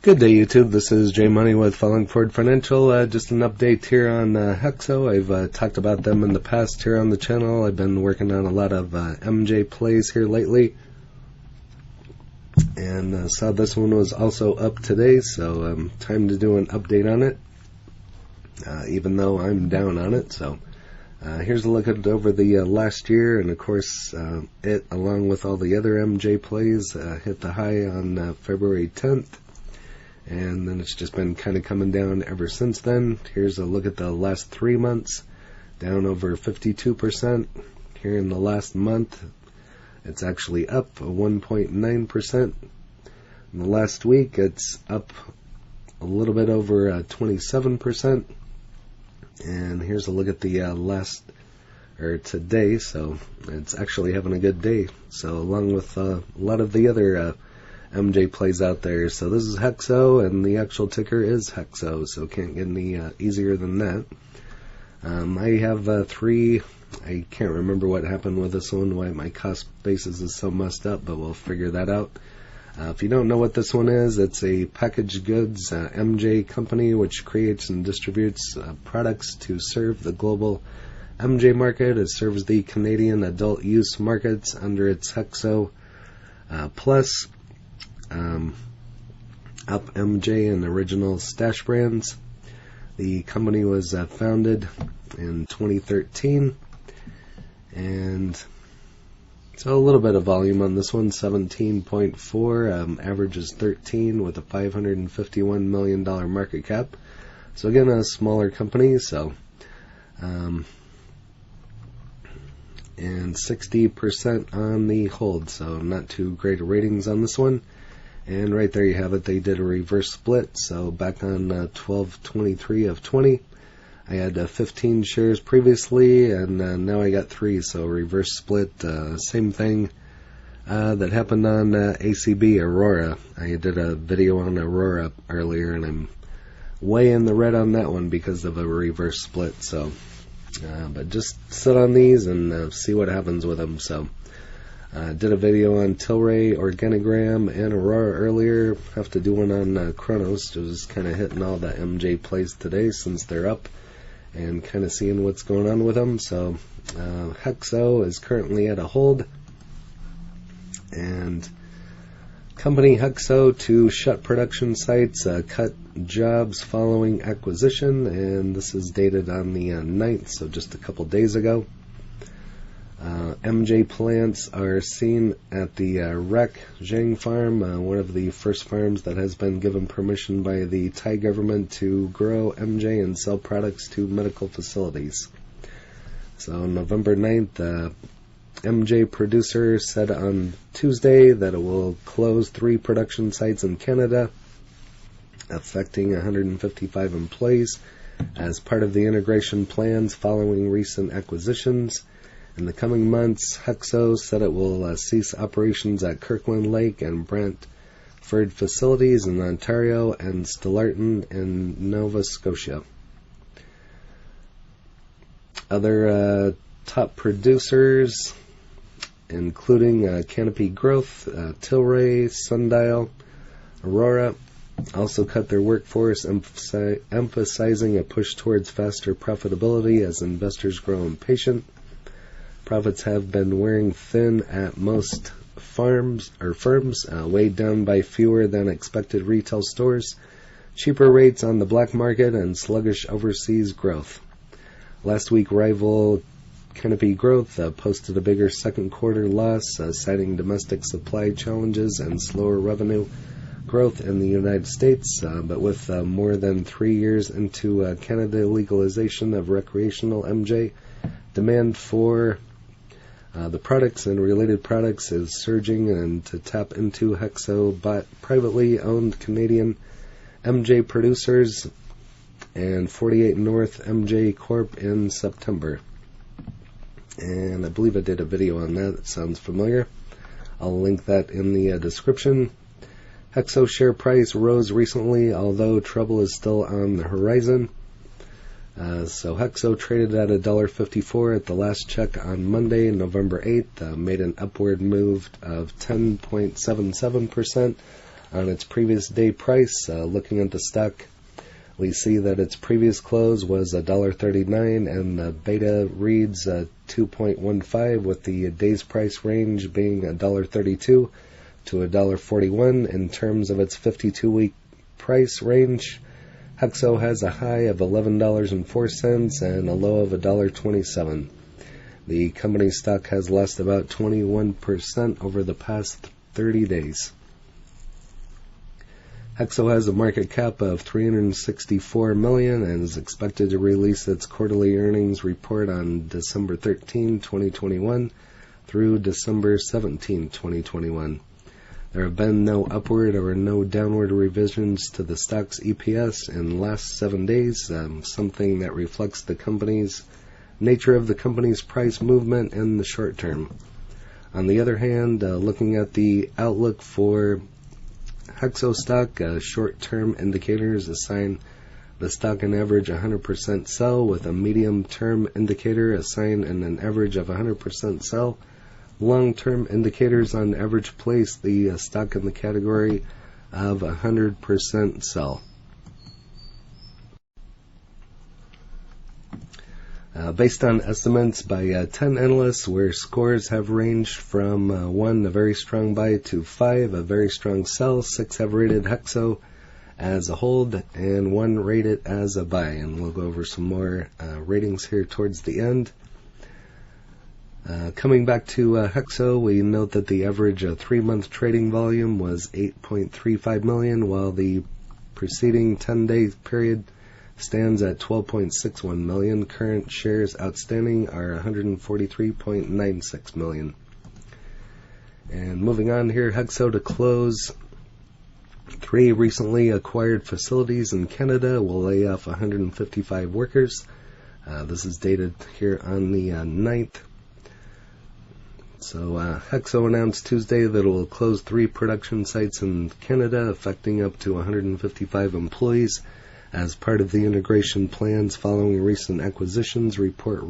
Good day, YouTube. This is Jay Money with Falling Forward Financial. Just an update here on HEXO. I've talked about them in the past here on the channel. I've been working on a lot of MJ plays here lately, and saw this one was also up today, so time to do an update on it, even though I'm down on it. So here's a look at it over the last year, and of course it, along with all the other MJ plays, hit the high on February 10th. And then it's just been kind of coming down ever since then. Here's a look at the last 3 months, down over 52%. Here in the last month, it's actually up 1.9%. In the last week, it's up a little bit over 27%. And here's a look at the today. So it's actually having a good day. So along with a lot of the other MJ plays out there. So this is HEXO, and the actual ticker is HEXO, so can't get any easier than that. I have three. I can't remember what happened with this one, why my cost basis is so messed up, but we'll figure that out. If you don't know what this one is, it's a packaged goods MJ company which creates and distributes products to serve the global MJ market. It serves the Canadian adult use markets under its HEXO Plus, Up MJ, and Original Stash brands. The company was founded in 2013, and so a little bit of volume on this one, 17.4, average is 13 with a $551 million market cap. So again, a smaller company, so and 60% on the hold, so not too great ratings on this one. And right there you have it. They did a reverse split. So back on 12/23 of 20, I had 15 shares previously, and now I got 3. So reverse split, same thing that happened on ACB Aurora. I did a video on Aurora earlier, and I'm way in the red on that one because of a reverse split. So, but just sit on these and see what happens with them. So. Did a video on Tilray, Organigram, and Aurora earlier. Have to do one on Chronos. Just kind of hitting all the MJ plays today since they're up, and kind of seeing what's going on with them. So HEXO is currently at a hold, and company HEXO to shut production sites, cut jobs following acquisition, and this is dated on the 9th, so just a couple days ago. MJ plants are seen at the Rec Zhang farm, one of the first farms that has been given permission by the Thai government to grow MJ and sell products to medical facilities. So November 9th, MJ producer said on Tuesday that it will close 3 production sites in Canada, affecting 155 employees as part of the integration plans following recent acquisitions. In the coming months, HEXO said it will cease operations at Kirkland Lake and Brantford facilities in Ontario and Stellarton in Nova Scotia. Other top producers, including Canopy Growth, Tilray, Sundial, Aurora, also cut their workforce, emphasizing a push towards faster profitability as investors grow impatient. Profits have been wearing thin at most firms, weighed down by fewer than expected retail stores, cheaper rates on the black market, and sluggish overseas growth. Last week, rival Canopy Growth posted a bigger second quarter loss, citing domestic supply challenges and slower revenue growth in the United States. But with more than 3 years into Canada legalization of recreational MJ, demand for the products and related products is surging, and to tap into HEXO bought privately owned Canadian MJ producers and 48 North MJ Corp in September. And I believe I did a video on that. It sounds familiar. I'll link that in the description. HEXO share price rose recently, although trouble is still on the horizon. So HEXO traded at $1.54 at the last check on Monday, November 8th, made an upward move of 10.77%, On its previous day price, looking at the stock, we see that its previous close was $1.39, and the beta reads 2.15, with the day's price range being $1.32 to $1.41. In terms of its 52-week price range, HEXO has a high of $11.04 and a low of $1.27. The company stock has lost about 21% over the past 30 days. HEXO has a market cap of $364 million and is expected to release its quarterly earnings report on December 13, 2021 through December 17, 2021. There have been no upward or no downward revisions to the stock's EPS in the last 7 days, something that reflects the nature of the company's price movement in the short term. On the other hand, looking at the outlook for HEXO stock, short-term indicators assign the stock an average 100% sell, with a medium-term indicator assigned an average of 100% sell. Long-term indicators on average place the stock in the category of 100% sell. Based on estimates by 10 analysts, where scores have ranged from 1, a very strong buy, to 5, a very strong sell, 6 have rated HEXO as a hold, and 1 rated as a buy. And we'll go over some more ratings here towards the end. Coming back to HEXO, we note that the average 3-month trading volume was 8.35 million, while the preceding 10-day period stands at 12.61 million. Current shares outstanding are 143.96 million. And moving on here, HEXO to close. 3 recently acquired facilities in Canada will lay off 155 workers. This is dated here on the 9th. So HEXO announced Tuesday that it will close 3 production sites in Canada, affecting up to 155 employees as part of the integration plans following recent acquisitions, reported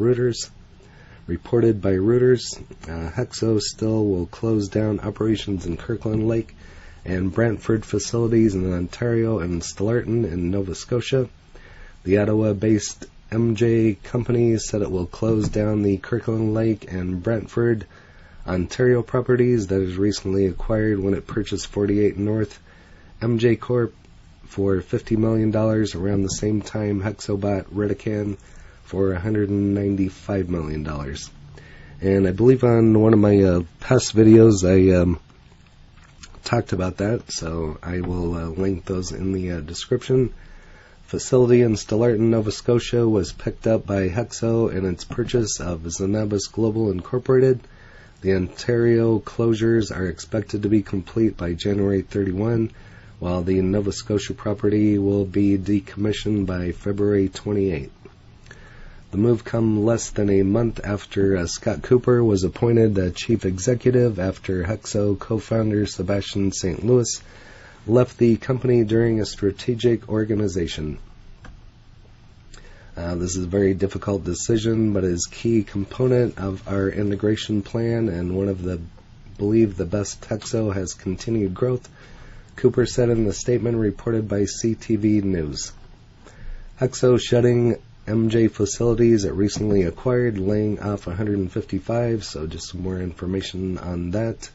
by Reuters. HEXO still will close down operations in Kirkland Lake and Brantford facilities in Ontario and Stellarton in Nova Scotia. The Ottawa-based MJ company said it will close down the Kirkland Lake and Brantford, Ontario properties that is recently acquired when it purchased 48 North MJ Corp for $50 million. Around the same time, HEXO bought Redican for $195 million. And I believe on one of my past videos I talked about that, so I will link those in the description. Facility in Stellarton, Nova Scotia was picked up by HEXO in its purchase of Zenabis Global Incorporated. The Ontario closures are expected to be complete by January 31, while the Nova Scotia property will be decommissioned by February 28. The move comes less than a month after Scott Cooper was appointed chief executive after HEXO co-founder Sebastian St. Louis left the company during a strategic organization. This is a very difficult decision, but is a key component of our integration plan and one of the best. HEXO has continued growth, Cooper said in the statement reported by CTV News. HEXO shutting MJ facilities it recently acquired, laying off 155, so just some more information on that.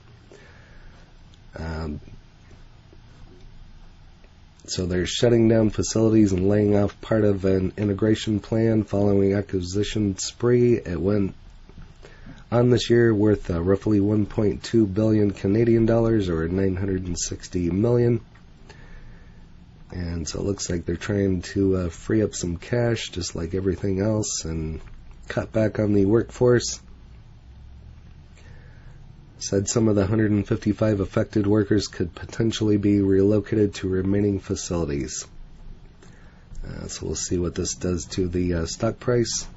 So they're shutting down facilities and laying off part of an integration plan following acquisition spree. It went on this year worth roughly 1.2 billion Canadian dollars, or 960 million. And so it looks like they're trying to free up some cash, just like everything else, and cut back on the workforce. Said some of the 155 affected workers could potentially be relocated to remaining facilities. So we'll see what this does to the stock price.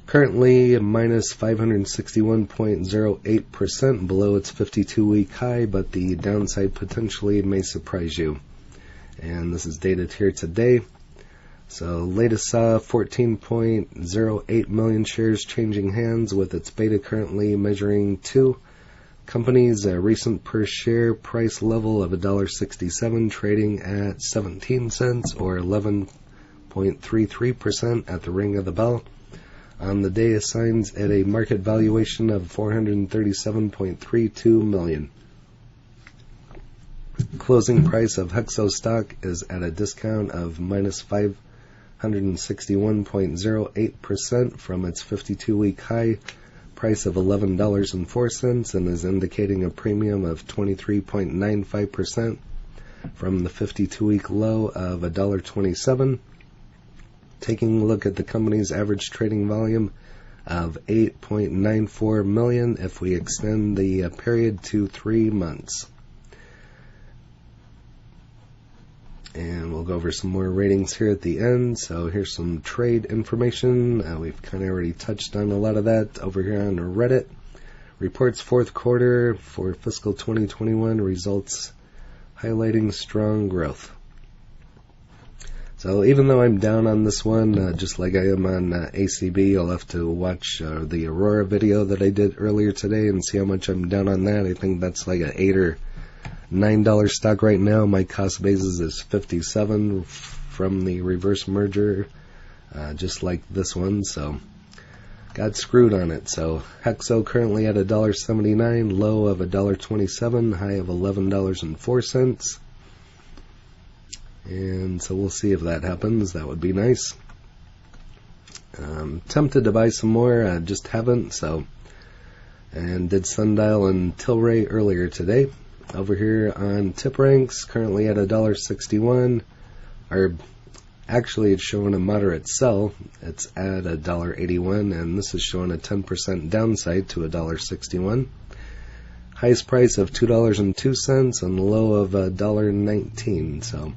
Currently minus 561.08% below its 52-week high, but the downside potentially may surprise you. And this is dated here today. So latest saw 14.08 million shares changing hands, with its beta currently measuring 2. Company's recent per share price level of $1.67, trading at 17 cents or 11.33% at the ring of the bell. On the day, assigns at a market valuation of $437.32 million. Closing price of HEXO stock is at a discount of minus 561.08% from its 52-week high price of $11.04 and is indicating a premium of 23.95% from the 52-week low of $1.27. Taking a look at the company's average trading volume of 8.94 million if we extend the period to 3 months. And we'll go over some more ratings here at the end. So here's some trade information. We've kind of already touched on a lot of that over here on Reddit. Reports fourth quarter for fiscal 2021 results highlighting strong growth. So even though I'm down on this one, just like I am on ACB, you'll have to watch the Aurora video that I did earlier today and see how much I'm down on that. I think that's like an $8 or $9 stock right now. My cost basis is 57 from the reverse merger, just like this one. So got screwed on it. So HEXO currently at $1.79, low of $1.27, high of $11.04. And so we'll see if that happens. That would be nice. Tempted to buy some more, just haven't. So, and did Sundial and Tilray earlier today. Over here on tip ranks, currently at $1.61, or actually it's showing a moderate sell. It's at $1.81, and this is showing a 10% downside to $1.61. Highest price of $2.02 and low of $1.19. So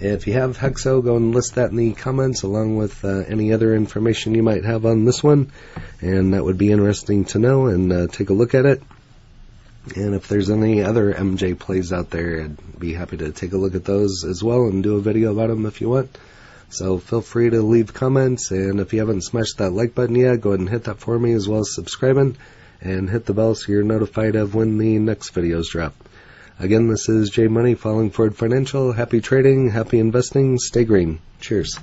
if you have HEXO, go and list that in the comments along with any other information you might have on this one, and that would be interesting to know, and take a look at it. And if there's any other MJ plays out there, I'd be happy to take a look at those as well and do a video about them if you want. So feel free to leave comments, and if you haven't smashed that like button yet, go ahead and hit that for me, as well as subscribing, and hit the bell so you're notified of when the next videos drop. Again, this is Jay Money, Falling Forward Financial. Happy trading, happy investing, stay green. Cheers.